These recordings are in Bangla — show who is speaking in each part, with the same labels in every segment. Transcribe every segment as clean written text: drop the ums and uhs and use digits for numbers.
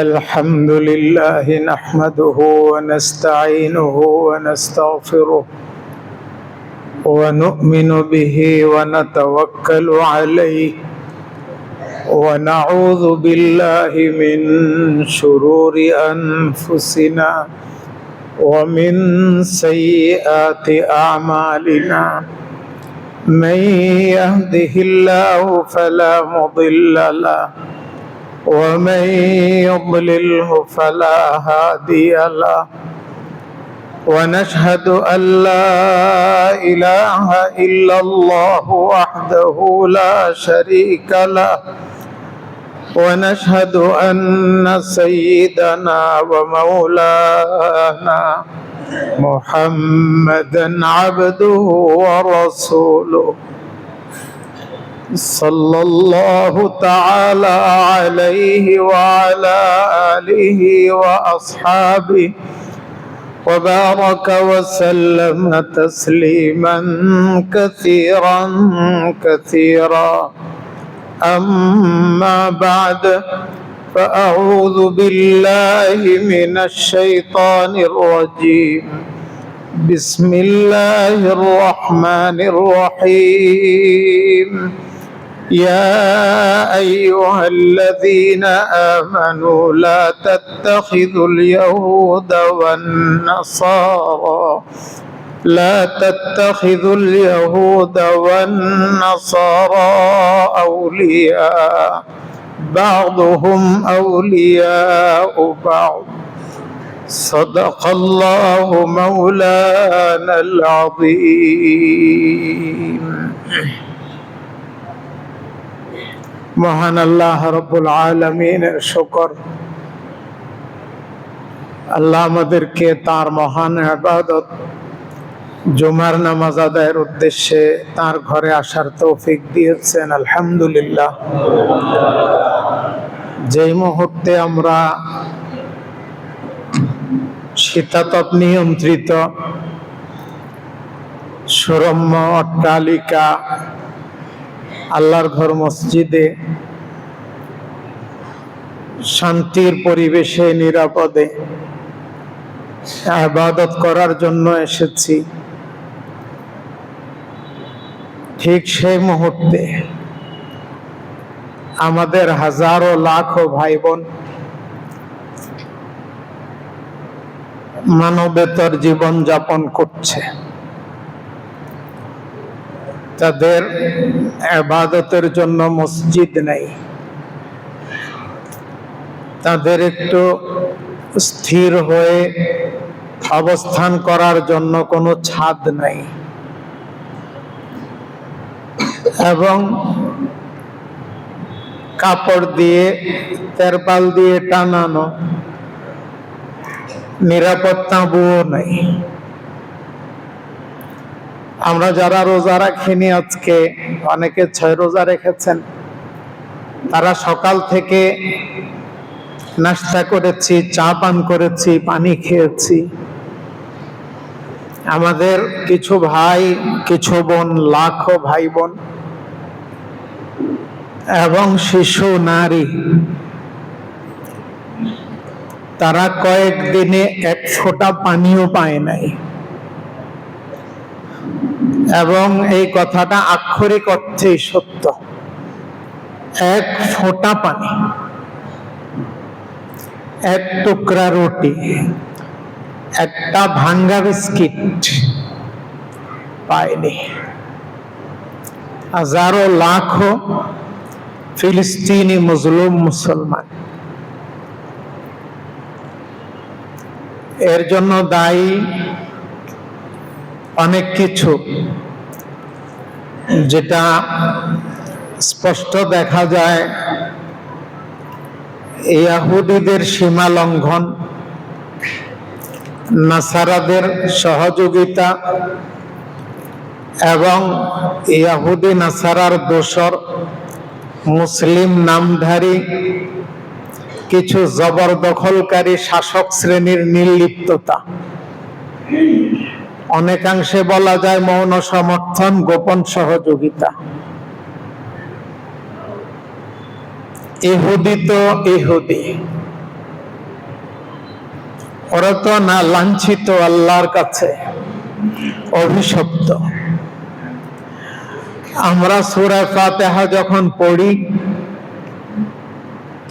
Speaker 1: الحمد لله نحمده ونستعينه ونستغفره ونؤمن به ونتوكل عليه ونعوذ بالله من شرور أنفسنا ومن سيئات أعمالنا من يهده الله فلا مضل له ومن يضلله فلا هادي له ونشهد أن لا إله إلا الله وحده لا شريك له ونشهد أن سيدنا ومولانا محمدا عبده ورسوله صلى الله تعالى عليه وعلى آله وأصحابه وبارك وسلم تسليما كثيرا كثيرا أما بعد فأعوذ بالله من الشيطان الرجيم بسم الله الرحمن الرحيم يا أيها الذين آمنوا لا تتخذوا اليهود والنصارى أولياء بعضهم أولياء بعض صدق الله مولانا العظيم মহান আল্লাহ রব্বুল আলামিনের শুকর, আল্লাহ আমাদেরকে তার মহান ইবাদত জুমার নামাজ আদায়ের উদ্দেশ্যে তার ঘরে আসার তৌফিক দিয়েছেন। আলহামদুলিল্লাহ। যেই মুহূর্তে আমরা শীতাতপ নিয়ন্ত্রিত সুরম্য অট্টালিকা আল্লাহর ঘর মসজিদে শান্তির পরিবেশে নিরাপদে ইবাদত করার জন্য এসেছি, ঠিক সেই মুহূর্তে আমাদের হাজারো লাখো ভাই বোন মানবেতর জীবন যাপন করছে। তাদের ইবাদতের জন্য মসজিদ নেই, তাদের একটু স্থির হয়ে অবস্থান করার জন্য কোনো ছাদ নাই, এবং কাপড় দিয়ে তেরপাল দিয়ে টানানো নিরাপদ তাঁবুও নাই। আমরা যারা রোজা রাখিনি, আজকে অনেকে 6 রোজা রেখেছেন, তারা সকাল থেকে নাস্তা করেছি, চা পান করেছি, পানি খেয়েছি। আমাদের কিছু ভাই কিছু বোন, লাখো ভাই বোন এবং শিশু নারী, তারা কয়েকদিনে 1 ফোঁটা পানিও পায় নাই। এবং এই কথাটা আক্ষরিক অর্থেই সত্য। 1 ফোঁটা পানি, 1 টুকরা রুটি, একটা ভাঙ্গা বিস্কিট পায়নি। হাজারো লাখো ফিলিস্তিনি মজলুম মুসলমান। এর জন্য দায়ী অনেক কিছু, যেটা স্পষ্ট দেখা যায়। ইহুদিদের সীমা লঙ্ঘন, নাসারাদের সহযোগিতা এবং ইহুদি নাসারার দোসর মুসলিম নামধারী কিছু জবরদখলকারী শাসক শ্রেণীর নির্লিপ্ততা, অনেকাংশে বলা যায় মৌন সমর্থন, গোপন সহযোগিতা। ইহুদি তো ইহুদি, ওরা তো না লাঞ্ছিত, আল্লাহর কাছে অভিশপ্ত। আমরা সূরা ফাতিহা যখন পড়ি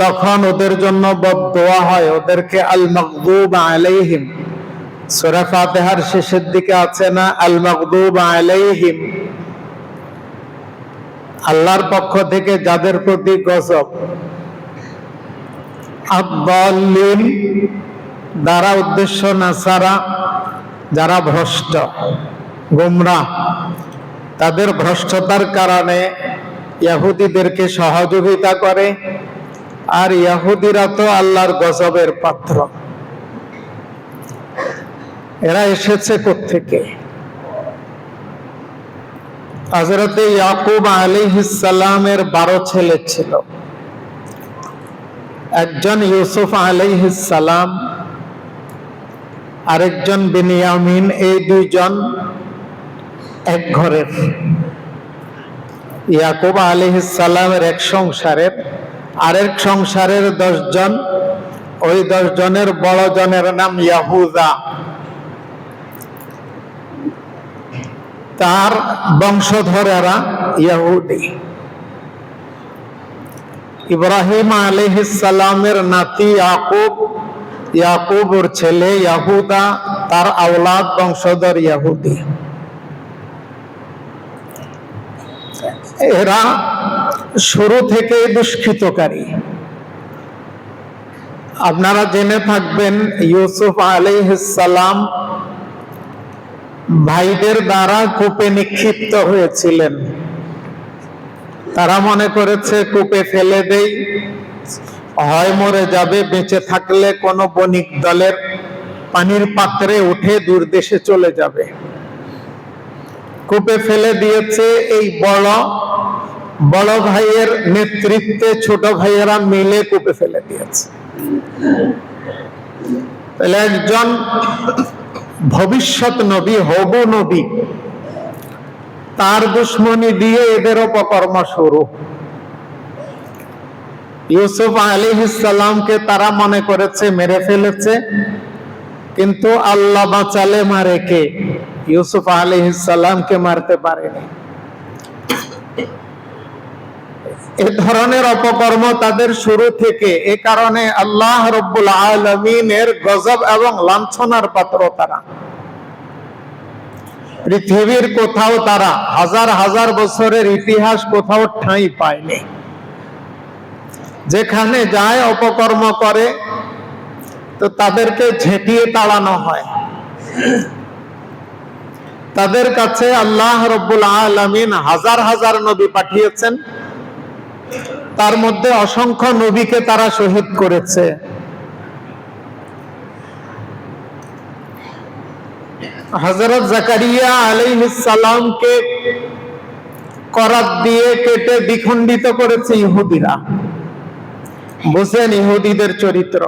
Speaker 1: তখন ওদের জন্য বদদোয়া হয়, ওদেরকে আল মাগদুব আলাইহিম, সূরা ফাতিহার শেষের দিকে আছে না আল মাগদুব আলাইহিম, আল্লাহর পক্ষ থেকে যাদের প্রতি গজব, আদ-দাল্লিন দ্বারা উদ্দেশ্য নাসারা, যারা ভ্রষ্ট গোমরাহ, তাদের ভ্রষ্টতার কারণে ইহুদিদেরকে সহযোগিতা করে। আর ইহুদিরা তো আল্লাহর গজবের পাত্র। এরা এসেছে কোত্থেকে? হযরত ইয়াকুব আলাইহিস সালামের 12 ছেলে ছিল। একজন ইউসুফ আলাইহিস সালাম, আরেকজন বিনিয়ামিন, এই দুইজন এক ঘরের। ইয়াকুব আলাইহিস সালামের এক সংসারের, আরেক সংসারের 10 জন। ওই 10 জনের বড় জনের নাম ইয়াহুদা, তার বংশধরেরা ইহুদি। ইব্রাহিম আলাইহিস সালামের নাতি ইয়াকুব, ইয়াকুবের ছেলে ইয়াহুদা, তার আওলাদ বংশধর ইহুদি। এরা শুরু থেকে দুষ্কৃতকারী। আপনারা জেনে থাকবেন ইউসুফ আলাইহিস সালাম ভাইদের দ্বারা কূপে নিক্ষিপ্ত হয়েছিলেন। তারা মনে করেছে কূপে ফেলে দেই, হয় মরে যাবে, বেঁচে থাকলে কোনো বণিক দলের পানির পাত্রে উঠে দূর দেশে চলে যাবে। কূপে ফেলে দিয়েছে। এই বড় ভাইয়ের নেতৃত্বে ছোট ভাইয়েরা মিলে কূপে ফেলে দিয়েছে। তাহলে একজন ভবিষ্যৎ নবী, হবু নবী, তার দুশ্মনী দিয়ে এদের অপকর্ম শুরু। ইউসুফ আলাইহিস সালামকে তারা মনে করেছে মেরে ফেলেছে, কিন্তু আল্লাহ বাঁচালে মারে কে? ইউসুফ আলাইহিস সালামকে মারতে পারেনি। এ ধরনের অপকর্ম তাদের শুরু থেকে। এ কারণে আল্লাহ রাব্বুল আলামিনের গজব এবং লাঞ্ছনার পাত্র তারা। পৃথিবীর কোথাও তারা হাজার হাজার বছরের ইতিহাস কোথাও ঠাঁই পায়নি। যেখানে যায় অপকর্ম করে, তো তাদেরকে ঝেঁটিয়ে তাড়ানো হয়। তাদের কাছে আল্লাহ রাব্বুল আলামিন হাজার হাজার নবী পাঠিয়েছেন, তার মধ্যে অসংখ্য নবীকে তারা শহীদ করেছে। হযরত জাকারিয়া আলাইহিস সালামকে করাত দিয়ে কেটে দ্বিখণ্ডিত করেছে ইহুদিরা। বুঝেন ইহুদিদের চরিত্র।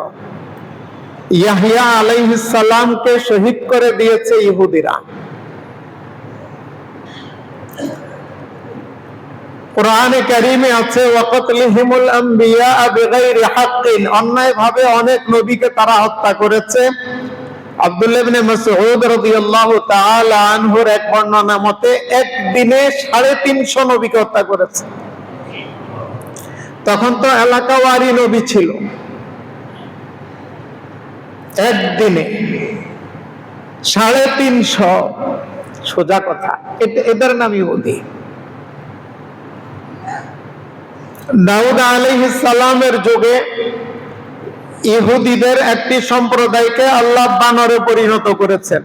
Speaker 1: ইয়াহইয়া আলাইহিস সালামকে শহীদ করে দিয়েছে ইহুদিরা। কোরআনে কারীমে আছে ওয়াকাতলিহিমুল আম্বিয়া বিগাইরি হাক্কিন, অন্যায়ভাবে অনেক নবীকে তারা হত্যা করেছে। আব্দুল্লাহ ইবনে মাসউদ রাদিয়াল্লাহু তাআলা আনহুর এক বর্ণনা মতে একদিনে 350 নবীকে হত্যা করেছে। তখন তো এলাকাওয়ারি নবী ছিল। একদিনে 350, সোজা কথা। এদের নাম ইহুদি। দাউদ আলাইহিস সালামের যুগে ইহুদিদের একটি সম্প্রদায়কে আল্লাহ বানরে পরিণত করেছেন।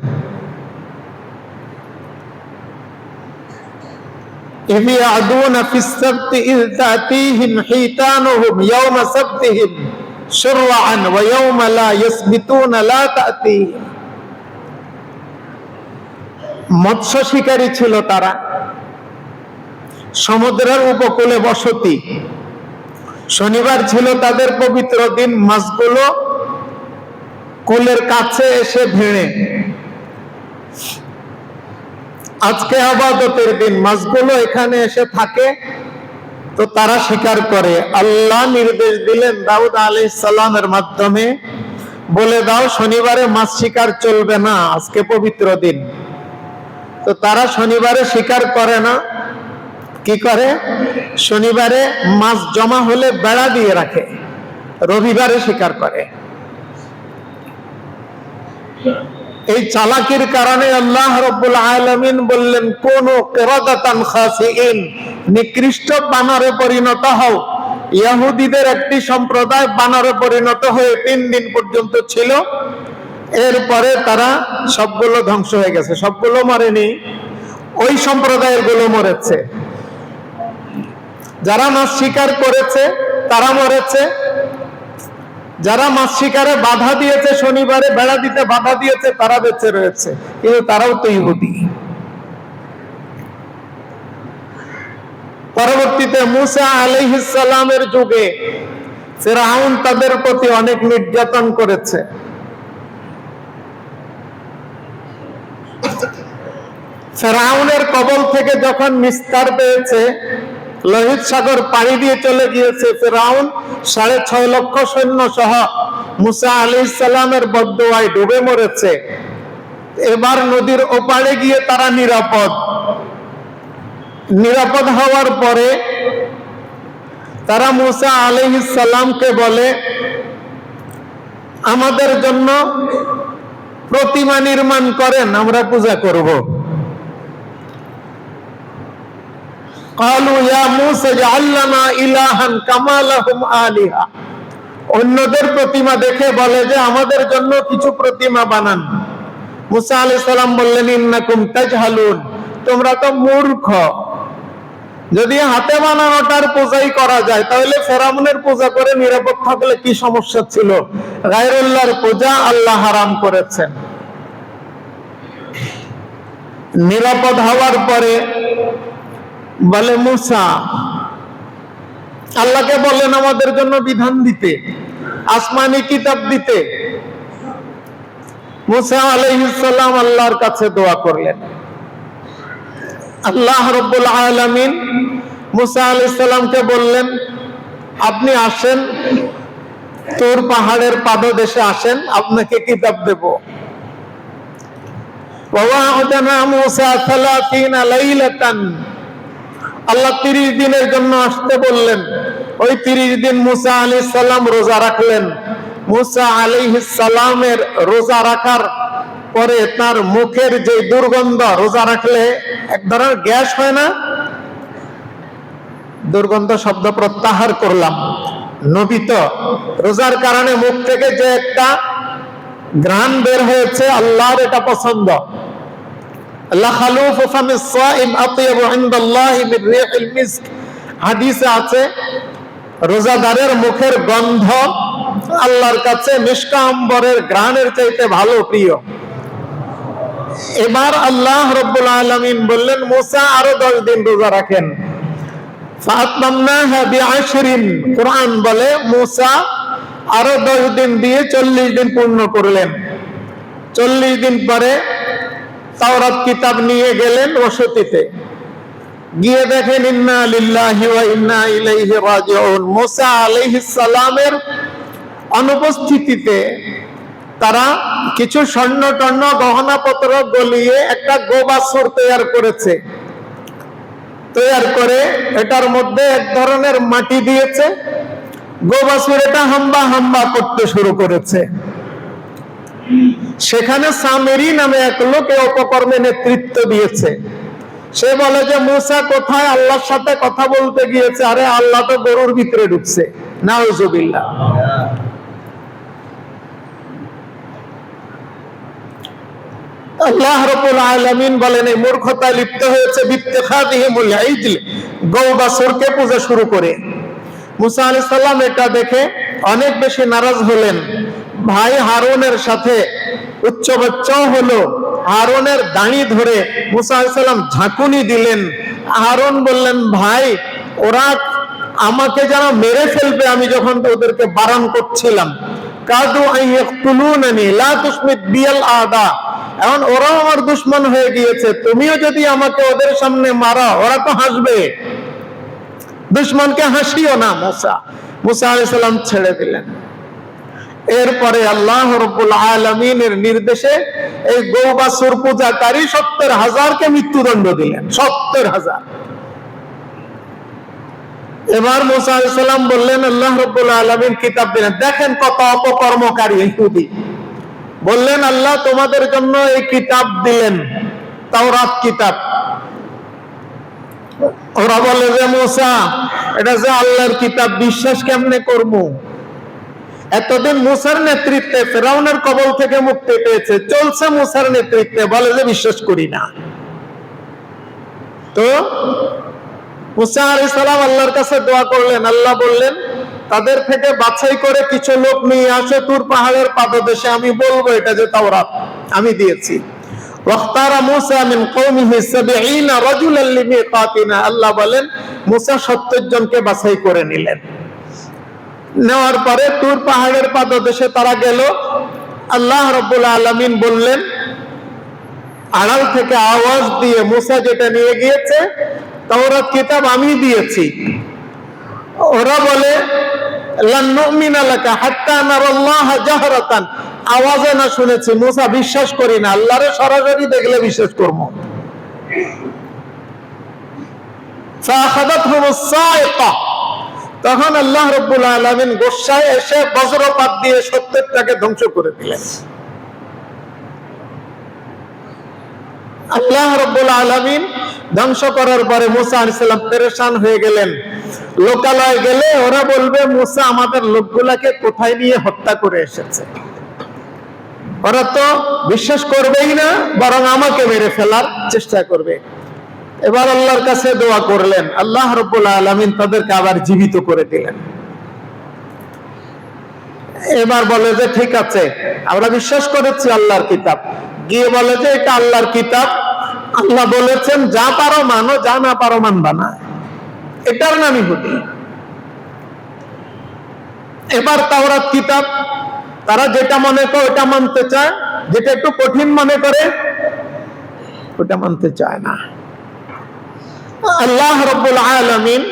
Speaker 1: ইযা ইয়াদুনা ফিস সাবতি ইয তাতিহিম হিতানুহুম ইয়াওমা সাবতিহিম শুরআন ওয়া ইয়াওমা লা ইয়াসবিতুনা লা তাতিহিম। মৎস্য শিকারী ছিল তারা, সমুদ্রের উপকূলে বসতি। শনিবার ছিল তাদের পবিত্র দিন। মাছগুলো কুলের কাছে এসে ভিড়ে। আজকে ইবাদতের দিন, মাছগুলো এখানে এসে থাকে, তো তারা শিকার করে। আল্লাহ নির্দেশ দিলেন দাউদ আলাইহিস সালামের মাধ্যমে, বলে দাও শনিবারে মাছ শিকার চলবে না, আজকে পবিত্র দিন। তো তারা শনিবারে শিকার করে না, কি করে? শনিবারে মাছ জমা হলে বেড়া দিয়ে রাখে, রবিবারে শিকার করে। এই চালাকির কারণে আল্লাহ রাব্বুল আলামিন বললেন, কোন কিরাদাতান খাসিইন, নিকৃষ্ট বানরে পরিণত হও। ইহুদিদের একটি সম্প্রদায় বানরে পরিণত হয়ে 3 দিন পর্যন্ত ছিল, এরপরে তারা সবগুলো ধ্বংস হয়ে গেছে। সবগুলো মরেনি, ওই সম্প্রদায়ের গুলো মরেছে। যারা মাছ শিকার করেছে তারা মরেছে, যারা মাছ শিকারে বাধা দিয়েছে, শনিবারে বেড়া দিতে বাধা দিয়েছে, তারা বেঁচে রয়েছে, কিন্তু তারাও তো ইহুদি। পরবর্তীতে মুসা আলাইহিস সালামের যুগে ফিরআউন তাদের প্রতি অনেক নির্যাতন করেছে। ফিরআউনের কবল থেকে যখন নিস্তার পেয়েছে, লোহিত সাগর পাড়ি দিয়ে চলে গিয়েছে ফিরআউন 6.5 লক্ষ সৈন্য সহ, মুসা আলাইহিস সালামের বদদুয়ায় ডুবে মরেছে। এবার নদীর ওপারে গিয়ে তারা নিরাপদ হওয়ার পরে তারা মুসা আলাইহিস সালামকে বলে, আমাদের জন্য প্রতিমা নির্মাণ করেন, আমরা পূজা করব। قالوا يا موسى اجعل لنا إلها كما لهم آلهة। অন্যদের প্রতিমা দেখে বলে যে আমাদের জন্য কিছু প্রতিমা বানান। মুসা আলাইহিস সালাম বললেন, ইন্নাকুম তাজহালুন, তোমরা তো মূর্খ। যদি হাতে বানানোটার পূজাই করা যায়, তাহলে ফিরআউনের পূজা করে নিরাপদ থাকলে কি সমস্যা ছিল? গায়রুল্লাহর পূজা আল্লাহ হারাম করেছেন। নিরাপদ হওয়ার পরে বলে মুসা, আল্লাহকে বললেন আমাদের জন্য বিধান দিতে, আসমানি কিতাব দিতে। মুসা আলাইহিস সালাম আল্লাহর কাছে দোয়া করলেন। আল্লাহ রাব্বুল আলামিন মুসা আলাইহিস সালামকে বললেন, আপনি আসেন, তুর পাহাড়ের পাদদেশে আসেন, আপনাকে কিতাব দেব। ওয়া'আদানা মুসা 30 লাইলাতান, আল্লাহ 30 দিনের জন্য আসতে বললেন। ওই 30 দিন মুসা আলাইহিস সালাম রোজা রাখলেন। মুসা আলাইহিস সালামের রোজা রাখার পরে তার মুখের যে দুর্গন্ধ, রোজা রাখলে এক ধরনের গ্যাস হয় না, দুর্গন্ধ শব্দ প্রত্যাহার করলাম, নবী তো রোজার কারণে মুখ থেকে যে একটা ঘ্রাণ বের হয়েছে, আল্লাহর এটা পছন্দ। লাখালুফু ফামিস সাইম আতিয়াবু ইনদাল্লাহি মির রিহিল মিস্ক, হাদিসে আছে রোজাদারের মুখের গন্ধ আল্লাহর কাছে মিশক আম্বরের ঘ্রাণের চাইতে ভালো, প্রিয়। এবার আল্লাহ রাব্বুল আলামিন বললেন, মুসা আরো 10 দিন রোজা রাখেন। ফাতমামনাহা বিআশরিন, কুরআন বলে মুসা আরো 10 দিন দিয়ে 40 দিন পূর্ণ করলেন। 40 দিন পরে তাওরাত কিতাব নিয়ে গেলেন বসতিতে, গিয়ে দেখেন ইন্না লিল্লাহি ওয়া ইন্না ইলাইহি রাজিউন। মুসা আলাইহিস সালামের অনুপস্থিতিতে তারা কিছু স্বর্ণ টর্ণ গহনাপত্র গলিয়ে একটা গোবাছুর তৈরি করেছে। তৈরি করে এটার মধ্যে এক ধরনের মাটি দিয়েছে, গোবাছুর এটা হাম্বা হাম্বা করতে শুরু করেছে। সেখানে সামেরি নামে এক লোক এই অপকর্মে নেতৃত্ব দিয়েছে। সে বলে যে মুসা কোথায়, আল্লাহর সাথে কথা বলতে গিয়েছে। আরে আল্লাহ তো গরুর ভিতরে ঢুকছে, নাউজুবিল্লাহ। আল্লাহ রাব্বুল আলামিন বলেন এই মূর্খতায় লিপ্ত হয়েছে বিত্তিখাদিহিমুল ইজল, গৌবাছুরকে পূজা শুরু করে। মুসা আলাইহিস সালাম এটা দেখে অনেক বেশি নারাজ হলেন। ভাই হারুনের সাথে উচ্চবাচ্য হলো। হারুনের দাড়ি ধরে মুসা আলাইহিস সালাম ঝাঁকুনি দিলেন। হারুন বললেন, ভাই ওরা আমাকে যারা মেরে ফেলবে, আমি যখন ওদেরকে বারণ করছিলাম, কাদু আইয়াকতুলুনানি লা তুসমিত বিয়াল আদা, এখন ওরাও আমার দুশমন হয়ে গিয়েছে, তুমিও যদি আমাকে ওদের সামনে মারো ওরা তো হাসবে, দুশমনকে হাসিও না। মুসা আলাইহিস সালাম ছেড়ে দিলেন। এরপরে আল্লাহ রাব্বুল আলামিনের নির্দেশে এই গৌ বাছুর পূজাকারী 70,000-কে মৃত্যুদণ্ড দিলেন। 70,000। এবার মুসা আলাইহিস সালাম বললেন, আল্লাহ রাব্বুল আলামিন কিতাব দিলেন। দেখেন কত অপকর্মকারী ইহুদি। বললেন, আল্লাহ তোমাদের জন্য এই কিতাব দিলেন, তাওরাত কিতাব। ওরা বলে যে মুসা, এটা যে আল্লাহর কিতাব, বিশ্বাস কেমনে করবো? এতদিন মুসার নেতৃত্বে ফেরাউনের কবল থেকে মুক্তি পেয়েছে, চলছে মুসার নেতৃত্বে, বলে যে বিশ্বাস করি না। তো মুসা আলাইহিস সালাম আল্লাহর কাছে দোয়া করলেন। আল্লাহ বললেন, তাদের থেকে বাছাই করে কিছু লোক নিয়ে আসে তুর পাহাড়ের পাদদেশে, আমি বলবো এটা যে তাওরাত আমি দিয়েছি। ওয়াখতারা মুসা মিন কওমিহি 70 রাজুলান লিমিকাতিনা। আল্লাহ বলেন, মুসা 70 জনকে বাছাই করে নিলেন। নেওয়ার পরে তুর পাহাড়ের পাদদেশে তারা গেল। আল্লাহ রাব্বুল আলামিন বললেন, আড়াল থেকে আওয়াজ দিয়ে, মুসা যেটা নিয়ে গিয়েছে তাওরাত কিতাব আমি দিয়েছি। ওরা বলে, লান নুমিনা লাকা হাত্তা নারাল্লাহা জাহরাতান। আওয়াজে না শুনেছি, মুসা বিশ্বাস করি না, আল্লাহরে সরাসরি দেখলে বিশ্বাস করব। ফাআখাযাতহুমুস সাইকা। তখন আল্লাহ রাব্বুল আলামিন গোসায় এসে বজ্রপাত দিয়ে 70টাকে ধ্বংস করে দিলেন। আল্লাহ রাব্বুল আলামিন ধ্বংস করার পরে মুসা আলাইহিস সালাম পেরেশান হয়ে গেলেন। লোকালয়ে গেলে ওরা বলবে, মুসা আমাদের লোকগুলাকে কোথায় নিয়ে হত্যা করে এসেছে। ওরা তো বিশ্বাস করবেই না, বরং আমাকে মেরে ফেলার চেষ্টা করবে। এবার আল্লাহর কাছে দোয়া করলেন, আল্লাহ রাব্বুল আলামিন তাদেরকে আবার জীবিত করে দিলেন। এবার বলে যে ঠিক আছে, আমরা বিশ্বাস করেছি আল্লাহর কিতাব। গিয়ে বলে যে এটা আল্লাহর কিতাব, আল্লাহ বলেছেন যা পারো মানো, যা না পারো মানবা না, এটার নাম ইহুদি। এবার তাওরাত কিতাব তারা যেটা মনে করে ওটা মানতে চায়, যেটা একটু কঠিন মনে করে ওটা মানতে চায় না। আল্লাহ রাব্বুল আলামিন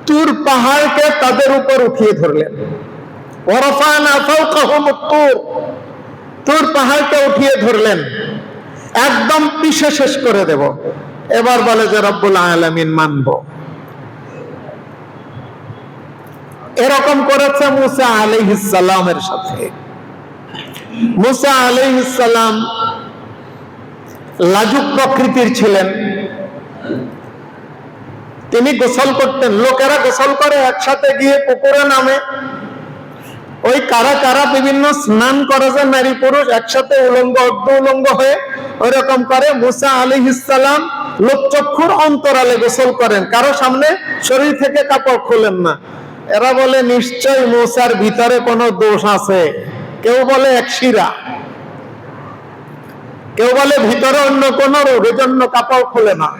Speaker 1: তুর পাহাড়কে তাদের উপর উঠিয়ে ধরলেন। ওয়ারাফানা ফাওকাহুমুত তুর। তুর পাহাড়কে উঠিয়ে ধরলেন, একদম পিষে শেষ করে দেব। এবার বলে যে রব্বুল আলামিন মানব। এরকম করেছে মুসা আলাইহিস সালামের সাথে। মুসা আলাইহিস সালাম লাজুক প্রকৃতির ছিলেন। তিনি গোসল করতেন, লোকেরা গোসল করে একসাথে গিয়ে পুকুরে নামে। ওই কারা কারা বিভিন্ন স্নান করে যে নারী পুরুষ একসাথে উলঙ্গ অর্ধ উলঙ্গ হয়ে ওইরকম করে। মুসা আলাইহিস সালাম লোকচক্ষুর অন্তরালে গোসল করেন, কারো সামনে শরীর থেকে কাপড় খোলেন না। এরা বলে নিশ্চয় মুসার ভিতরে কোনো দোষ আছে। কেউ বলে এক শিরা, কেউ বলে ভিতরে অন্য কোন রোগ, এজন্য কাপড় খোলে না।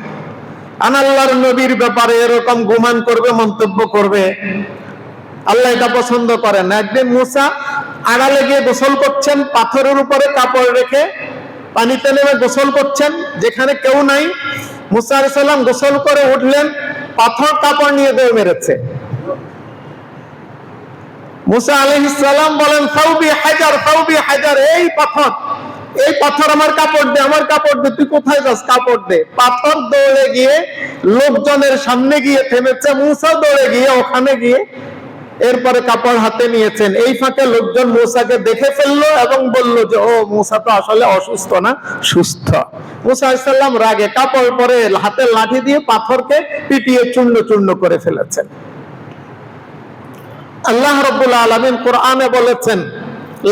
Speaker 1: আল্লাহর নবীর ব্যাপারে এরকম গুমান করবে, মন্তব্য করবে, আল্লাহ এটা পছন্দ করেন না। একদিন মুসা আড়ালে গিয়ে গোসল করছেন, পাথরের উপরে কাপড় রেখে পানিতে নেমে গোসল করছেন যেখানে কেউ নাই। মুসা আলাইহিস সালাম গোসল করে উঠলেন, পাথর কাপড় নিয়ে দৌড় মেরেছে। মুসা আলাইহিস সালাম বলেন, ফাউবি হাজার, ফাউবি হাজার, এই পাথর আমার কাপড় দে, আমার কাপড় দে, তুই কোথায় যাস, কাপড় দে। পাথর দৌড়ে গিয়ে লোকজনের সামনে গিয়ে থেমেছে, মুসা দৌড়ে গিয়ে ওখানে গিয়ে এরপরে কাপড় হাতে নিয়েছেন। এই ফাঁকে লোকজন মুসাকে দেখে ফেললো এবং বলল যে ও মুসা তো আসলে অসুস্থ না, সুস্থ। মুসা আলাইহিস সালাম রাগে কাপড় পরে হাতে লাঠি দিয়ে পাথরকে পিটিয়ে চূর্ণ চূর্ণ করে ফেলেছেন। আল্লাহ রাব্বুল আলামিন কোরআনে বলেছেন,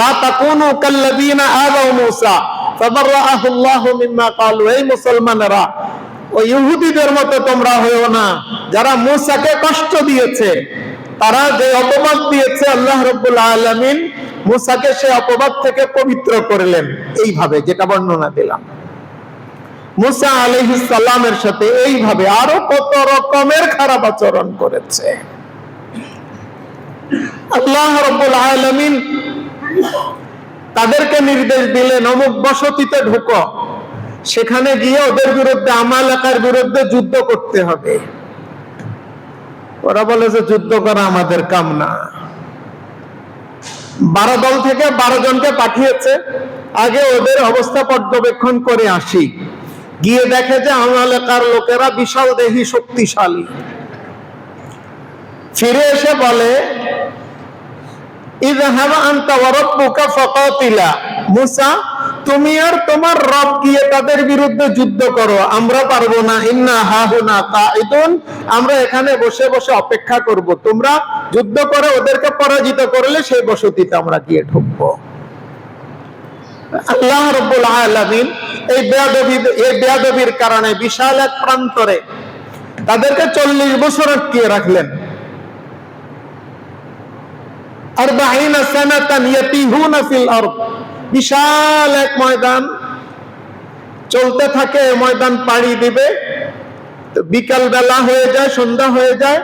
Speaker 1: লা তাকুনু কাল্লাযীনা আযাউ মূসা ফাবাররাআহু আল্লাহু মিম্মা ক্বালু। এই মুসলমানেরা ওই ইহুদিদের মতো তোমরা হয়ো না যারা মূসাকে কষ্ট দিয়েছে। তারা যে অপবাদ দিয়েছে, আল্লাহ রাব্বুল আলামিন মূসাকে সেই অপবাদ থেকে পবিত্র করলেন এইভাবে, যেটা বর্ণনা দিলাম। মূসা আলাইহিস সালামের সাথে এইভাবে আরো কত রকমের খারাপ আচরণ করেছে। আল্লাহ রাব্বুল আলামিন তাদেরকে নির্দেশ দিলেন, অমুক বসতিতে ঢুকো, সেখানে গিয়ে ওদের বিরুদ্ধে, আমালেকের বিরুদ্ধে যুদ্ধ করতে হবে। ওরা বলে যে যুদ্ধ করা আমাদের কাম না। 12 দল থেকে 12 জনকে পাঠিয়েছে, আগে ওদের অবস্থা পর্যবেক্ষণ করে আসি। গিয়ে দেখে যে আমালেকার লোকেরা বিশাল দেহী, শক্তিশালী। ফিরে এসে বলে, ইযহাব আনতা ওয়া রাব্বুকা ফাকাতিলা, মুসা তুমি আর তোমার রব গিয়ে তাদের বিরুদ্ধে যুদ্ধ করো, আমরা পারবো না। ইন্না হাহুনা কাঈদুন, আমরা এখানে বসে বসে অপেক্ষা করব, তোমরা যুদ্ধ করে ওদেরকে পরাজিত করলে সেই বসতিতে আমরা গিয়ে ঢুকবো। আল্লাহ রাব্বুল আলামিন এই বেয়াদবির কারণে বিশাল এক প্রান্তরে তাদেরকে 40 বছর আটকিয়ে রাখলেন। 40 সানাতান ইয়াতিহুনা ফিল আরদ, বিশাল এক ময়দান চলতে থাকে, ময়দান পাড়ি দিবে, বিকাল বেলা হয়ে যায়, সন্ধ্যা হয়ে যায়,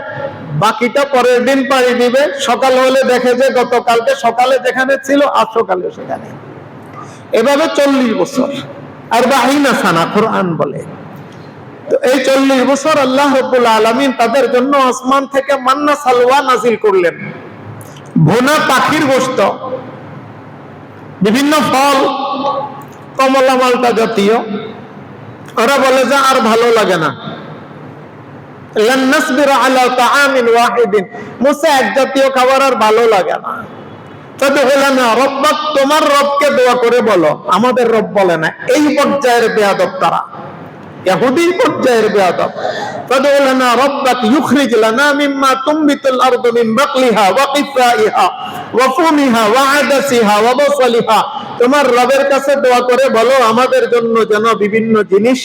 Speaker 1: বাকিটা পরের দিন পাড়ি দিবে। সকাল হলে দেখে যে গতকালকে সকালে যেখানে ছিল আজ সকালে সেখানে। এভাবে 40 বছর, 40 সানা কোরআন বলে। তো এই 40 বছর আল্লাহ রাব্বুল আলামিন তাদের জন্য আসমান থেকে মান্না সালওয়া নাজিল করলেন, ভুনা পাখির গোশত, বিভিন্ন ফল, কমলা মালটা জাতীয়। ওরা বলে যে আর ভালো লাগে না, লান নাসবিরা আলা তাআমিন ওয়াহিদিন, মুসা এক জাতীয় খাবার আর ভালো লাগে না। ফাদউলানা রাব্বাক, তোমার রবকে দোয়া করে বলো, আমাদের রব বলে না। এই পর্যায়ের বেয়াদব তারা, ইহুদি পর্যায়ের বেয়াদব। ফাদউলানা রাব্বাক ইখরিজ লানা মিম্মা তুমবিতুল আরদু মিন বাকলিহা ওয়া কিফাইহা ওয়া ফুমিহা ওয়া আদাসিহা ওয়া বাসালিহা, তোমার রবের কাছে দোয়া করে বলো আমাদের জন্য যেন বিভিন্ন জিনিস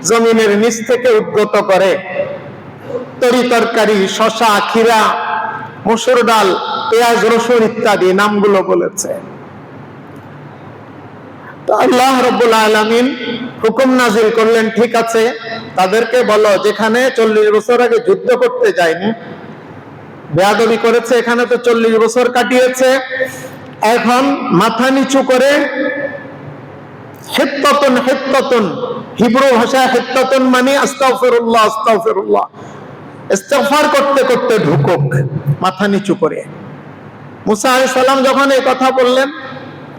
Speaker 1: জমিনের নিচ থেকে উদ্গত করে, তরি তরকারি, শসা, খিরা, মসুর ডাল, পেঁয়াজ, রসুন ইত্যাদি নামগুলো বলেছে। তো আল্লাহ রাব্বুল আলামিন হুকুম নাজিল করলেন, ঠিক আছে তাদেরকে বলো যেখানে 40 বছর আগে যুদ্ধ করতে যায়নি, বেয়াদবি করেছে, এখানে তো 40 বছর কাটিয়েছে, এখন মাথা নিচু করে হিত্তাতুন, হিত্তাতুন হিব্রু ভাষায় হিত্তাতুন মানে আস্তাগফিরুল্লাহ, আস্তাগফিরুল্লাহ, ইস্তিগফার করতে করতে ঢুকুক মাথা নিচু করে। মুসা আলাইহিস সালাম যখন এই কথা বললেন,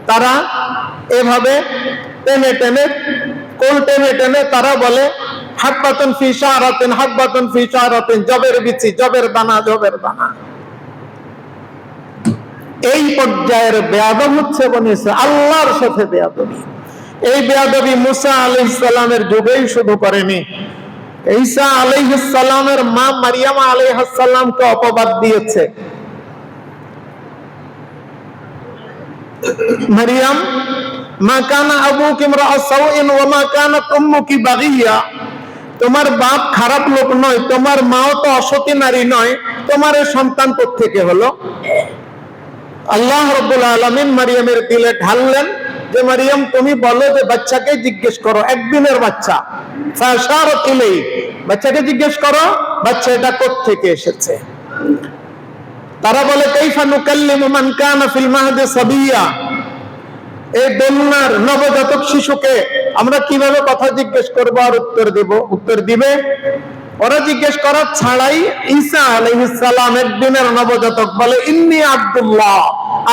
Speaker 1: তারা এভাবে টেনে টেনে, কোল টেনে টেনে তারা বলে হাব্বাতুন ফি শারাতিন, হাব্বাতুন ফি শারাতিন, জবের বিচি, জবের দানা, জবের দানা। এই পর্যায়ের বেয়াদব হচ্ছে বনি ইসরাঈল, আল্লাহর সাথে বেয়াদবি। এই বেয়াদবি মুসা আলাইহিস সালামের যুগেই শুধু করেনি, ঈসা আলাইহিস সালামের মা মারিয়াম আলাইহিস সালামকে অপবাদ দিয়েছে। মারিয়াম, মা কানা আবুকি ইমরাআ সাওইন ওয়া মা কানাত উম্মুকি বাগিয়া, তোমার বাপ খারাপ লোক নয়, তোমার মাও তো অসতী নারী নয়, তোমার সন্তান কোত্থেকে হলো? আল্লাহ রাব্বুল আলামিন মারিয়ামের দিলে ঢাললেন যে মারিয়াম তুমি বলো, যে বাচ্চাকে জিজ্ঞেস করো, একদিনের বাচ্চা, ফাশারাত ইলাই, বাচ্চাকে জিজ্ঞেস করো বাচ্চা এটা কোত্থেকে এসেছে। তারা বলে কাইফা নুকাল্লিমু মান কানা ফিল মাহদি সাবিয়া, এই দোলনার নবজাতক শিশুকে আমরা কিভাবে কথা জিজ্ঞেস করবো আর উত্তর দেব? উত্তর দিবে? ওরা জিজ্ঞেস করা ছাড়াই ঈসা আলাইহিস সালাম একদিনের নবজাতক বলে ইন্নী আব্দুল্লাহ,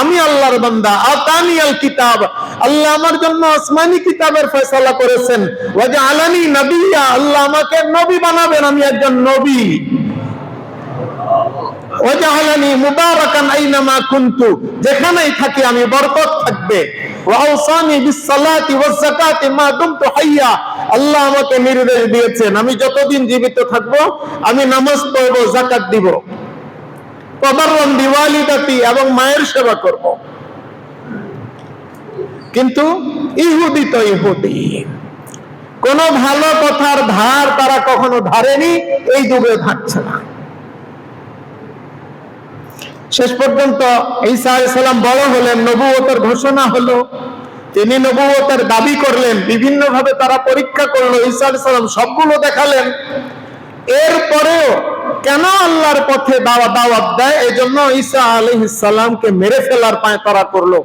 Speaker 1: আমি আল্লাহর বান্দা, আতানিয়াল কিতাব, আল্লাহ আমার জন্য আসমানি কিতাবের ফয়সালা করেছেন, ওয়া জাআলানি নবিয়্যা, আল্লাহ আমাকে নবী বানাবেন, আমি একজন নবী, ওয়া জাআলানি মুবারাকান আইনামা কুনতু, যেখানেই থাকি আমি বরকত থাকবে, ওয়া আওসানি বিস সালাতি ওয়াজ যাকাতি মা দুমতু হাইয়া, আল্লাহ আমাকে নির্দেশ দিয়েছেন আমি যতদিন জীবিত থাকব আমি নামাজ পড়ব, যাকাত দিব, ওয়া বাররান বিওয়ালিদাতি, এবং মায়ের সেবা করব। কিন্তু ইহুদি তো ইহুদি, কোন ভালো কথার ধার তারা কখনো ধারেনি, এই যুগে ধারছে না। শেষ পর্যন্ত ঈসা আলাইহিস সালাম বড় হলেন, নবুয়তের ঘোষণা হলো, তিনি নবুয়তের দাবি করলেন, বিভিন্ন ভাবে তারা পরীক্ষা করলো, ঈসা আলাইহিস সালাম সবগুলো দেখালেন। এরপরেও কেন আল্লাহর পথে দাওয়াত দেয়, এই জন্য ঈসা আলাইহিস সালামকে মেরে ফেলার পায়তারা করলো।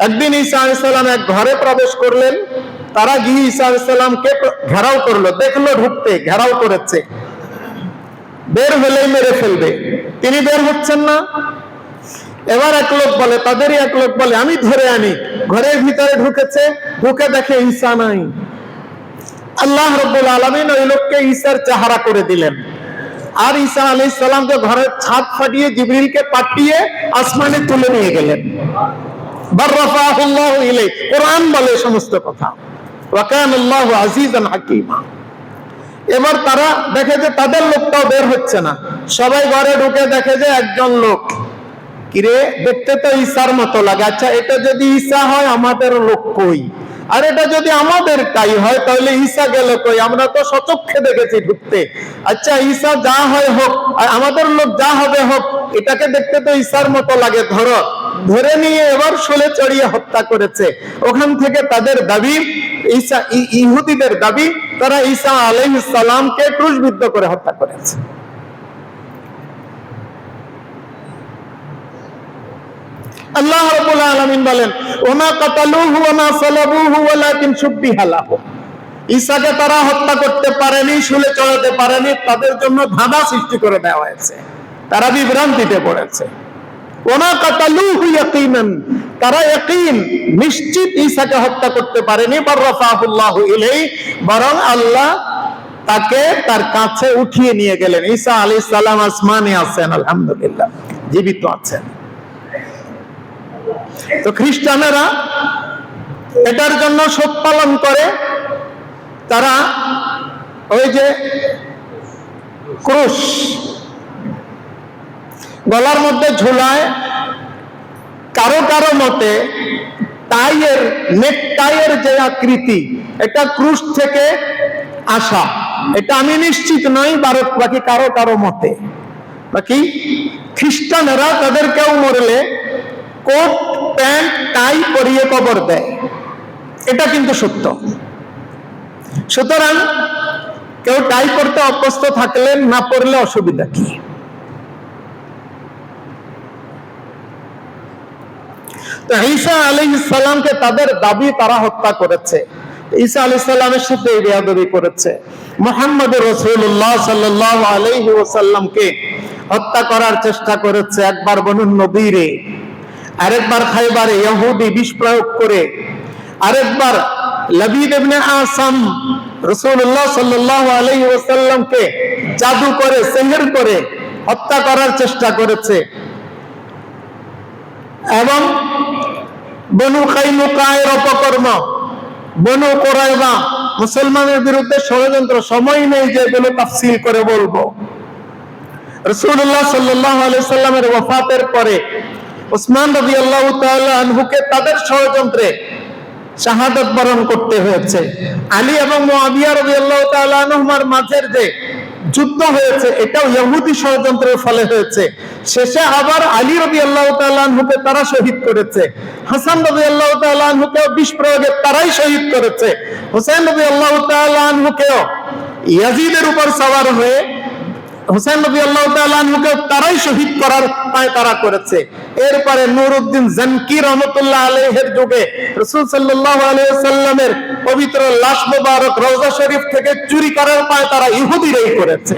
Speaker 1: একদিন ঈসা আলাইহিস সালাম এক ঘরে প্রবেশ করলেন, তারা গিয়ে ঈসা আলাইহিস সালামকে ঘেরাও করলো, দেখলো ঢুকতে, ঘেরাও করেছে, বের হলেই মেরে ফেলবে, তিনি বের হচ্ছেন না। এবার এক লোক বলে, তাদেরই এক লোক বলে, আমি ধরে আনি। ঘরের ভিতরে ঢুকেছে, ঢুকে দেখে ঈসা নাই। আল্লাহ রাব্বুল আলামিন ওই লোককে ঈসার চেহারা করে দিলেন। আর ঈসা আলাইহিস সালামকে ঘরের ছাদ ফাটিয়ে জিবরিলকে পাঠিয়ে আসমানে তুলে নিয়ে গেলেন। বাররাফাহুল্লাহু ইলাইহি, কোরআন বলে সমস্ত কথা। ওয়া কানাল্লাহু আজিজান হাকীমা। এবার তারা দেখে যে তাদের লোকটাও বের হচ্ছে না। সবাই ঘরে ঢুকে দেখে যে একজন লোক, কিরে দেখতে তো ঈসার মতো লাগে, আচ্ছা এটা যদি ঈসা হয় আমাদের লোক কই? আর এটা যদি আমাদের তাই হয় তাহলে ঈসা গেল কই? আমরা তো সচক্ষে দেখেছি ঢুকতে। আচ্ছা ঈসা যা হয় হোক, আর আমাদের লোক যা হবে হোক, এটাকে দেখতে তো ঈসার মতো লাগে, ধরো। ধরে নিয়ে এবার শোলে চড়িয়ে হত্যা করেছে। ওখান থেকে তাদের দাবি, ঈসা ইহুদিদের দাবি, তারা ঈসা আলাইহিস সালামকে ক্রুশবিদ্ধ করে হত্যা করেছে। আল্লাহ রাব্বুল আলামিন বলেন, ওমা কাতালুহু ওমা সালাবুহু ওয়ালাকিন শুববিহা লাহু। ঈসাকে তারা হত্যা করতে পারেনি, শুলে চড়াতে পারেনি, তাদের জন্য ধাঁধা সৃষ্টি করে দেওয়া হয়েছে, তারা বিভ্রান্তিতে পড়েছে। ওমা কাতালুহু ইয়াকিনান, তারা ইয়াকিন নিশ্চিত ঈসাকে হত্যা করতে পারেনি। বাররাফাহুল্লাহু ইলাইহি, বরং আল্লাহ তাকে তার কাছে উঠিয়ে নিয়ে গেলেন। ঈসা আলাইহিস সালাম আসমানে আছেন, আলহামদুলিল্লাহ, জীবিত আছেন। তো খ্রিস্টানেরা এটার জন্য শোক পালন করে। তারা ওই যে ক্রুশ গলার মধ্যে ঝুলায়, কারো কারো মতে টাইয়ের, নেক টাইয়ের যে আকৃতি, এটা ক্রুশ থেকে আসা, এটা আমি নিশ্চিত নই, বাকি কারো কারো মতে। বাকি খ্রিস্টানেরা তাদের কেউ মরলে কোট প্যান্ট টাই পরিয়ে কবর দেয়, এটা কিন্তু সত্য। সুতরাং কেউ টাই পরতে অভ্যস্ত থাকলে না পরলে অসুবিধা কি? তো ঈসা আলাইহিস সালামকে তাদের দাবি তারা হত্যা করেছে। ঈসা আলাইহিস সালামের সাথে বেয়াদবি করেছে। মুহাম্মদুর রাসূলুল্লাহ সাল্লাল্লাহু আলাইহি ওয়াসাল্লামকে হত্যা করার চেষ্টা করেছে। একবার বনু নদীরে, আরেকবার খাইবারে ইহুদি বিষ প্রয়োগ করে, আরেকবার লবিদ ইবনে আসাম রাসূলুল্লাহ সাল্লাল্লাহু আলাইহি ওয়াসাল্লামকে জাদু করে, সিহর করে হত্যা করার চেষ্টা করেছে। এবং বনু কাইনুকায়ের অপকর্ম, বনু কুরাইযা মুসলমানের বিরুদ্ধে ষড়যন্ত্র, সময় নেই যে এগুলো তাফসীল করে বলবো। রাসূলুল্লাহ সাল্লাল্লাহু আলাইহি সাল্লামের ওয়াফাতের পরে উসমান রাদিয়াল্লাহু তাআলা আনহুকে তাদের ষড়যন্ত্রে শাহাদাত বরণ করতে হয়েছে। আলী এবং মুআবিয়া রাদিয়াল্লাহু তাআলা আনহুমার মাঝের যে যুদ্ধ হয়েছে, এটাও ইহুদি ষড়যন্ত্রের ফলে হয়েছে। শেষে আবার আলী রাদিয়াল্লাহু তাআলা আনহুকে তারা শহীদ করেছে। হাসান রাদিয়াল্লাহু তাআলা আনহুকেও বিষ প্রয়োগে তারাই শহীদ করেছে। হুসাইন রাদিয়াল্লাহু তাআলা আনহুকেও ইয়াজিদের উপর সওয়ার হয়ে হুসাইন রাদিয়াল্লাহু তাআলা আনহুকে তারাই শহীদ করার পায়তারা করেছে। এরপরে নুরউদ্দিন জানকি রাহমাতুল্লাহ আলাইহির যুগে রাসূল সাল্লাল্লাহু আলাইহি ওয়াসাল্লামের পবিত্র লাশ মোবারক রওজা শরীফ থেকে চুরি করার পায়তারা ইহুদিরাই করেছে।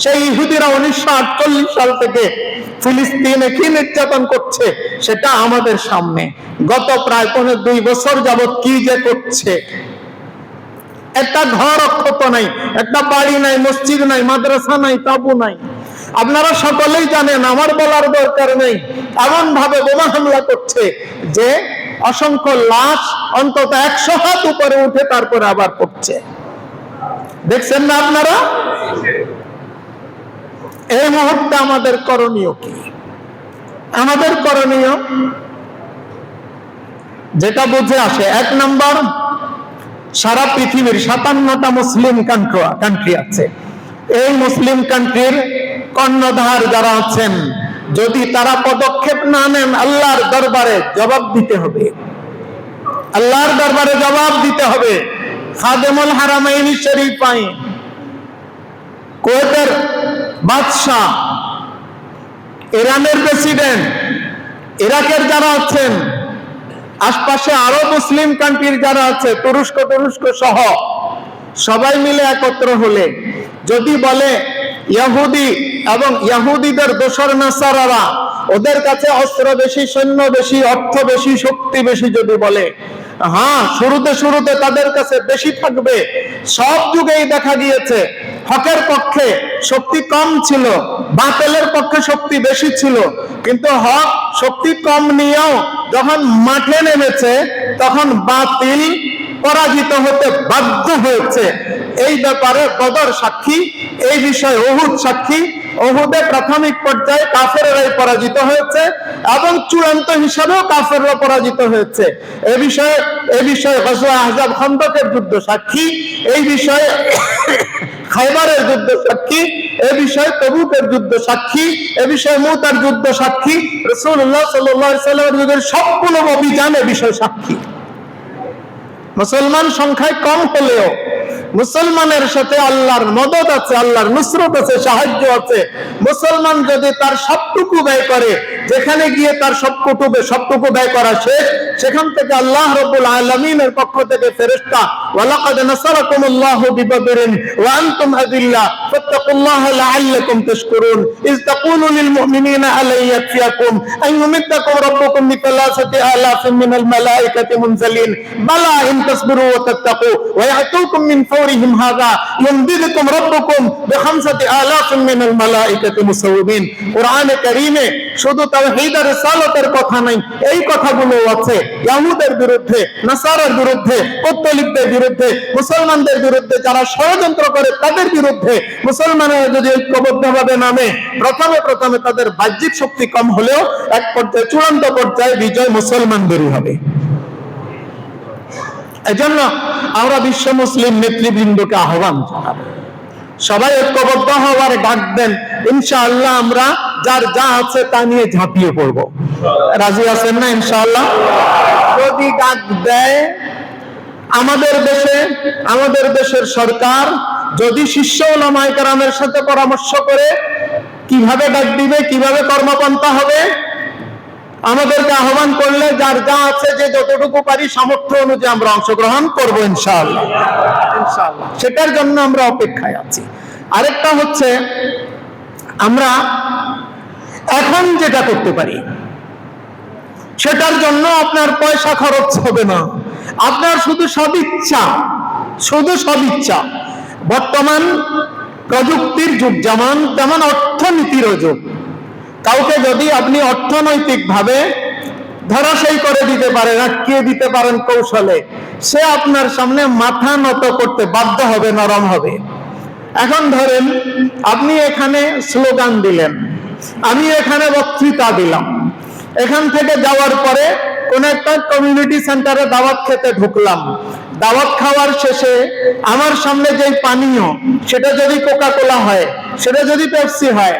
Speaker 1: সেই ইহুদিরা 1948 সাল থেকে ফিলিস্তিনে কি নির্যাতন করছে সেটা আমাদের সামনে। গত প্রায় 2 বছর যাবত কি যে করছে, একটা ঘর অক্ষত নাই, একটা বাড়ি নাই, মসজিদ নাই, মাদ্রাসা নাই, তাবু নাই। আপনারা সকলেই জানেন, আমার বলার দরকার নেই। এমন ভাবে বোমা হামলা করছে যে অসংখ্য লাশ অন্তত 100 হাত উপরে উঠে তারপরে আবার পড়ছে। দেখছেন না আপনারা? এই মুহূর্তে আমাদের করণীয় কি? আমাদের করণীয় যেটা বুঝে আসে, 1 নম্বর, সারা পৃথিবীর 57টা মুসলিম কান্ট্রি আছে। এই মুসলিম কান্ট্রির কর্ণধার যারা আছেন, যদি তারা পদক্ষেপ না নেন, আল্লাহর দরবারে জবাব দিতে হবে। আল্লাহর দরবারে জবাব দিতে হবে। খাদেমুল হারামাইন শরীফাইন, কুয়েতের বাদশাহ, ইরানের প্রেসিডেন্ট, ইরাকের যারা আছেন, আশপাশে আরো মুসলিম কান্ট্রির যারা আছে, তুরস্ক সহ সবাই মিলে একত্র হলে যদি বলে ইহুদি এবং ইহুদিদের দোসর নাসারারা ওদের কাছে অস্ত্র বেশি, সৈন্য বেশি, অর্থ বেশি, শক্তি বেশি যদি বলে, হ্যাঁ শুরুতে তাদের কাছে বেশি থাকবে। সব যুগেই দেখা গিয়েছে হকের পক্ষে শক্তি কম ছিল, বাতিলের পক্ষে শক্তি বেশি ছিল, কিন্তু হক শক্তি কম নিয়েও যখন মাঠে নেমেছে তখন বাতিল পরাজিত হতে বাধ্য হয়েছে। এই ব্যাপারে বদর সাক্ষী, এই বিষয়ে উহুদ সাক্ষী। উহুদে প্রাথমিক পর্যায়ে কাফেররাই পরাজিত হয়েছে এবং চূড়ান্ত হিসাবেও কাফেররা পরাজিত হয়েছে। এই বিষয়ে গজওয়া আহজাব, খন্দকের যুদ্ধ সাক্ষী, এই বিষয়ে খায়বারের যুদ্ধ সাক্ষী, এই বিষয়ে তবুকের যুদ্ধ সাক্ষী, এই বিষয়ে মুতার যুদ্ধ সাক্ষী, রাসূলুল্লাহ সাল্লাল্লাহু আলাইহি ওয়াসাল্লামের যুগের সবগুলো অভিযান এই বিষয় সাক্ষী। মুসলমান সংখ্যায় কম হলেও মুসলমানের সাথে আল্লাহর মদদ আছে, আল্লাহর নুসরত আছে, সাহায্য আছে। মুসলমান যদি তার সবটুকু ব্যয় করে, যেখানে গিয়ে তার সবটুকু ব্যয় করা শেষ, সেখান থেকে আল্লাহ রাব্বুল আলামিনের পক্ষ থেকে ফেরেশতা, ওয়ালাকাদ নাসারাকুমুল্লাহু বিবদরিন ওয়া আনতুম আযিল্লা ফাত্তাকুল্লাহা লাআল্লাকুম তাশকুরুন ইয তাকুলু লিল মুমিনিনা আলা ইয়াকফিয়াকুম আন ইউমিদ্দাকুম রাব্বুকুম বিসালাসাতি আলাফিন মিনাল মালাইকাতি মুনজালিন বালা ইন তাসবিরু ওয়া তাত্তাকু ওয়া ইয়াতুকুম মিন ফাওরিহিম হাযা ইউমদিদুকুম রাব্বুকুম বিখামসাতি আলাফিন মিনাল মালাইকাতি মুসাওwimin। কোরআনে কারীমে শুধু তাওহীদ আর রিসালাতের কথা নাই, এই কথাগুলো আছে ইহুদের বিরুদ্ধে, নাসারার বিরুদ্ধে, পত্তলিকদের বিরুদ্ধে, মুসলমানদের বিরুদ্ধে যারা ষড়যন্ত্র করে তাদের বিরুদ্ধে। মুসলমানেরা যদি ঐক্যবদ্ধভাবে নামে, প্রথমে তাদের বাহ্যিক শক্তি কম হলেও এক পর্যায়ে, চূড়ান্ত পর্যায়ে বিজয় মুসলমানদেরই হবে। এজন্য আমরা বিশ্ব মুসলিম নেতৃবৃন্দকে আহ্বান জানাবো, সবাই ঐক্যবদ্ধ হওয়ার ডাক দেন। ইনশাআল্লাহ আমরা যার যা আছে তা নিয়ে ঝাঁপিয়ে পড়ব। রাজি আছেন না ইনশাআল্লাহ? যদি ডাক দেয় আমাদের দেশের সরকার যদি শীর্ষ উলামায়ে কেরামের সাথে পরামর্শ করে কিভাবে ডাক দিবে, কিভাবে কর্মপন্থা হবে, আমাদেরকে আহ্বান করলে যার যা আছে, যে যতটুকু পারি সামর্থ্য অনুযায়ী আমরা অংশগ্রহণ করব ইনশাআল্লাহ। সেটার জন্য আমরা অপেক্ষায় আছি। আরেকটা হচ্ছে, আমরা এখন যেটা করতে পারি সেটার জন্য আপনার পয়সা খরচ হবে না, আপনার শুধু সদিচ্ছা। বর্তমান প্রযুক্তির যুগ যেমন অর্থনীতির যুগ। কাউকে যদি আপনি অর্থনৈতিকভাবে ধরাশায়ী করে দিতে পারেন, আটকিয়ে দিতে পারেন কৌশলে, সে আপনার সামনে মাথা নত করতে বাধ্য হবে, নরম হবে। এখন ধরেন আপনি এখানে স্লোগান দিলেন, আমি এখানে বক্তৃতা দিলাম, এখান থেকে যাওয়ার পরে কোন একটা কমিউনিটি সেন্টারে দাওয়াত খেতে ঢুকলাম, দাওয়াত খাওয়ার শেষে আমার সামনে যেই পানীয়, সেটা যদি কোকা কোলা হয়, সেটা যদি পেপসি হয়,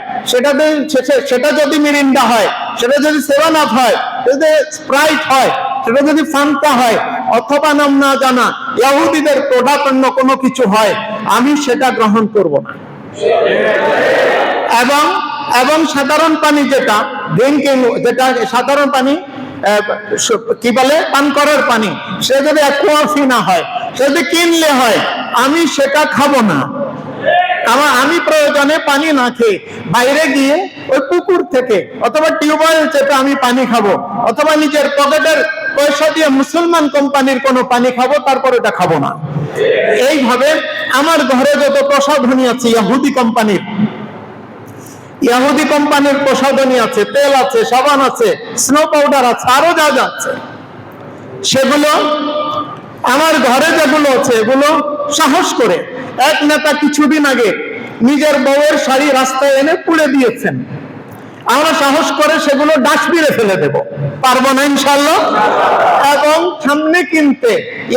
Speaker 1: সেটা যদি মিরিন্ডা হয়, সেটা যদি 7 আপ হয়, যদি স্প্রাইট হয়, সেটা যদি ফান্তা হয়, অথবা নাম না জানা ইহুদিদের প্রোডাক্ট অন্য কোনো কিছু হয়, আমি সেটা গ্রহণ করব না। এবং সাধারণ পানি, যেটা সাধারণ পানি কি বলে, পান করার পানি, সে যদি অ্যাকোয়াফিনা হয়, সে যদি কিনলে হয়, আমি সেটা খাবো না। আমি প্রয়োজনে পানি না খেয়ে বাইরে গিয়ে ওই পুকুর থেকে অথবা টিউবওয়েল চেপে আমি পানি খাবো, অথবা নিজের পকেটের পয়সা দিয়ে মুসলমান কোম্পানির কোনো পানি খাবো, তারপর এটা খাবো না। এইভাবে আমার ঘরে যত প্রসাধনী আছে ইহুদি কোম্পানির প্রসাধনী আছে, তেল আছে, সাবান আছে, স্নো পাউডার আছে, আরো যা আছে, সেগুলো আমার ঘরে যেগুলো আছে, এগুলো সাহস করে এক নেতা কিছুদিন আগে নিজের বউয়ের শাড়ি রাস্তায় এনে পুড়ে দিয়েছেন। আমরা সাহস করে সেগুলো ডাস্টবিনে ফেলে দেব, পারবো না ইনশাআল্লাহ। এবং সামনে কিনতে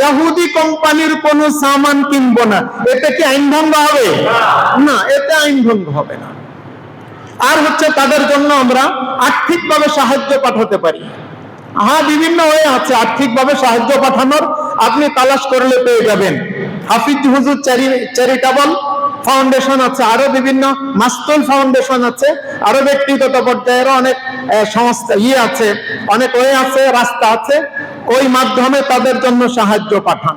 Speaker 1: ইহুদি কোম্পানির কোন সামান কিনবো না। এতে কি আইন ভঙ্গ হবে? না, এতে আইন ভঙ্গ হবে না। আর হচ্ছে, তাদের জন্য আমরা আর্থিকভাবে সাহায্য পাঠাতে পারি। হ্যাঁ, বিভিন্ন ওয়ে আছে আর্থিকভাবে সাহায্য পাঠানোর, আপনি তালাশ করলে পেয়ে যাবেন। হাফিজ হুজুর চ্যারিটেবল ফাউন্ডেশন আছে, আরো বিভিন্ন মাস্তুল ফাউন্ডেশন আছে, আরো ব্যক্তিগত পর্যায়েরও অনেক সংস্থা আছে, অনেক ওয়ে আছে, রাস্তা আছে, ওই মাধ্যমে তাদের জন্য সাহায্য পাঠান।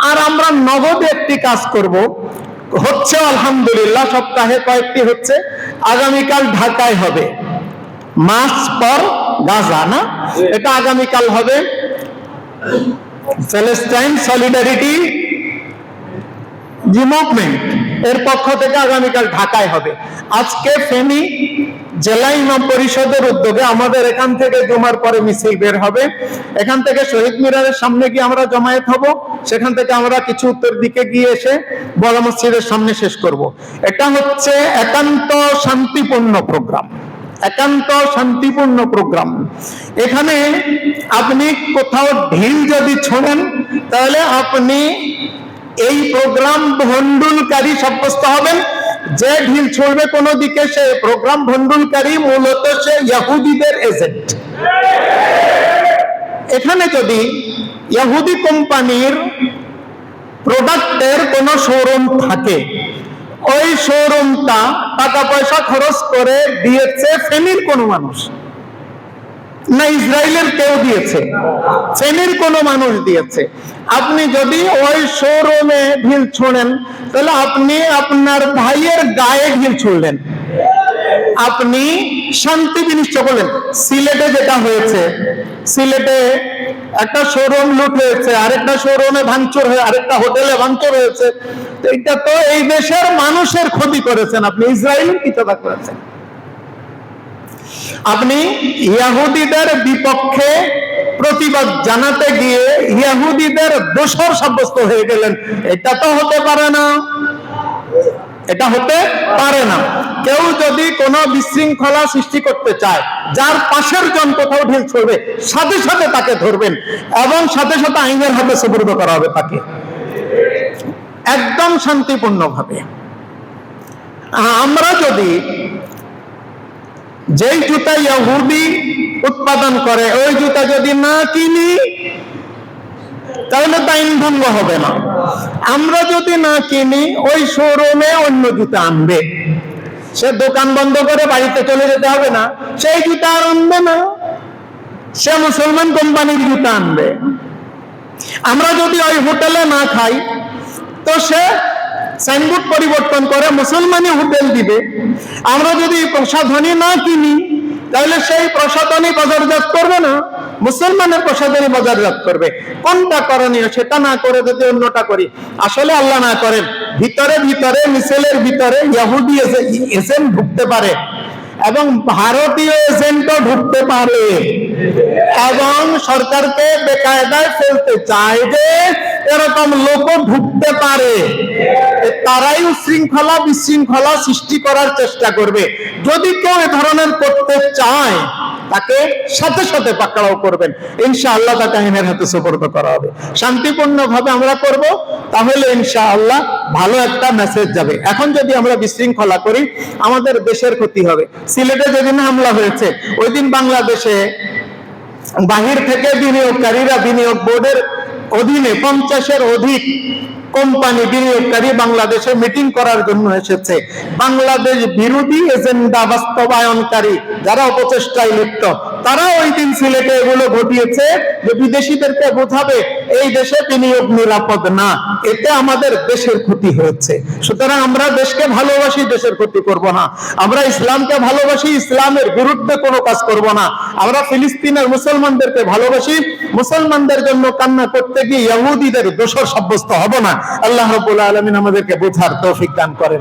Speaker 1: আর আমরা নগদে একটি কাজ করব, হচ্ছে আলহামদুলিল্লাহ, সপ্তাহে কয়েকটি হচ্ছে। আগামীকাল ঢাকায় হবে মার্চ ফর গাজা, না? এটা আগামীকাল হবে। প্যালেস্টাইন সলিডারিটি মুভমেন্ট এর পক্ষ থেকে আগামীকাল ঢাকায় হবে। আজকে ফেনী জেলা ইমাম পরিষদের উদ্যোগে আমাদের এখান থেকে জুমার পরে মিছিল বের হবে। এখান থেকে শহীদ মিনারের সামনে গিয়ে আমরা জমায়েত হব, সেখান থেকে আমরা কিছু উত্তর দিকে গিয়ে এসে বড় মসজিদের সামনে শেষ করব। এটা হচ্ছে একান্ত শান্তিপূর্ণ প্রোগ্রাম, একান্ত শান্তিপূর্ণ প্রোগ্রাম। এখানে আপনি কোথাও ঢিল যদি ছোড়েন তাহলে আপনি এই প্রোগ্রাম ভণ্ডুলকারী সাব্যস্ত হবেন। যে ঢিল ছুড়বে কোন দিকে সে প্রোগ্রাম ভণ্ডুলকারী, মূলত সে ইহুদিদের এজেন্ট। এখানে যদি ইহুদি কোম্পানির প্রোডাক্টের কোন শোরুম থাকে, ওই শোরুমটা টাকা পয়সা খরচ করে দিয়েছে ফেনীর কোন মানুষ, না ইসরায়েলের কেউ দিয়েছে, ফেনীর কোন মানুষ দিয়েছে। আপনি যদি ওই শোরুমে ঢিল ছোড়েন তাহলে আপনি আপনার ভাইয়ের গায়ে ঢিল ছুড়লেন, আপনি শান্তি বিনষ্ট করলেন। সিলেটে যেটা হয়েছে, সিলেটে একটা শোরুম লুট হয়েছে, আরেকটা শোরুমে ভাঙচুর হয়ে, আরেকটা হোটেলে ভাঙচুর হয়েছে। এটা তো এই দেশের মানুষের ক্ষতি করেছেন, আপনি ইসরায়েলের কি তদা করেছেন। আপনি ইহুদিদের বিপক্ষে প্রতিবাদ জানাতে গিয়ে ইহুদিদের দোষর সাব্যস্ত হয়ে গেলেন। এটা তো হতে পারে না, এটা হতে পারে না। কেউ যদি কোনো বিশৃঙ্খলা সৃষ্টি করতে চায়, যার পাশের জন কোথাও ঢিল ছুড়বে, সাথে সাথে তাকে ধরবেন এবং সাথে সাথে আইনের হাতে সুপর্দ করা হবে তাকে, একদম শান্তিপূর্ণভাবে। আমরা যদি যেই জুতা ইহুদি উৎপাদন করে ওই জুতা যদি না কিনি তাহলে তা আইন ভঙ্গ হবে না। আমরা যদি না কিনি ওই শোরুমে অন্য জুতা আনবে, সে দোকান বন্ধ করে বাড়িতে চলে যেতে হবে না, সেই জুতা আর আনবে না, সে মুসলমান কোম্পানির জুতা আনবে। আমরা যদি ওই হোটেলে না খাই তো সে সাইনবোর্ড পরিবর্তন করে মুসলমানি হোটেল দিবে। আমরা যদি প্রসাধনী না কিনি তাহলে সেই প্রসাধনী বাজারজাত করবে না, মুসলমানের প্রসাধনী বাজারজাত করবে। কোনটা করণীয় সেটা না করে যদি অন্যটা করি, আসলে আল্লাহ না করেন ভিতরে ভিতরে মিছিলের ভিতরে ইহুদি এজেন্ট ঢুকতে পারে এবং ভারতীয় এজেন্টও ঢুকতে পারে এবং সরকারকে বেকায়দায় ফেলতে চায় যে এরকম লোকও ঢুকতে পারে। তারাই উশৃঙ্খলা বিশৃঙ্খলা সৃষ্টি করার চেষ্টা করবে। যদি কেউ এ ধরনের করতে চায় তাকে সাথে সাথে পাকড়াও করবেন, ইনশাআল্লাহ তাকে আইনের হাতে সুপর্দ করা হবে। শান্তিপূর্ণ ভাবে আমরা করব, তাহলে ইনশাআল্লাহ ভালো একটা মেসেজ যাবে। এখন যদি আমরা বিশৃঙ্খলা করি আমাদের দেশের ক্ষতি হবে। সিলেটে যেদিন হামলা হয়েছে ওই দিন বাংলাদেশে বাহির থেকে বিনিয়োগকারীরা, বিনিয়োগ বোর্ডের অধীনে 50-এর অধিক কোম্পানি বিনিয়োগকারী বাংলাদেশে মিটিং করার জন্য এসেছে। বাংলাদেশ বিরোধী এজেন্ডা বাস্তবায়নকারী যারা অপচেষ্টায় লিপ্ত, তারা ওই দিন সিলেটে এগুলো ঘটিয়েছে যে বিদেশিদেরকে বোঝাবে এই দেশে বিনিয়োগ নিরাপদ না, এতে আমাদের দেশের ক্ষতি হয়েছে। সুতরাং আমরা দেশকে ভালোবাসি, দেশের ক্ষতি করব না। আমরা ইসলামকে ভালোবাসি, ইসলামের বিরুদ্ধে কোনো কাজ করব না। আমরা ফিলিস্তিনের মুসলমানদেরকে ভালোবাসি, মুসলমানদের জন্য কান্না করতে গিয়ে ইহুদিদের দোষর সাব্যস্ত হব না। আল্লাহ রাব্বুল আলামিন আমাদেরকে বোঝার তৌফিক দান করেন।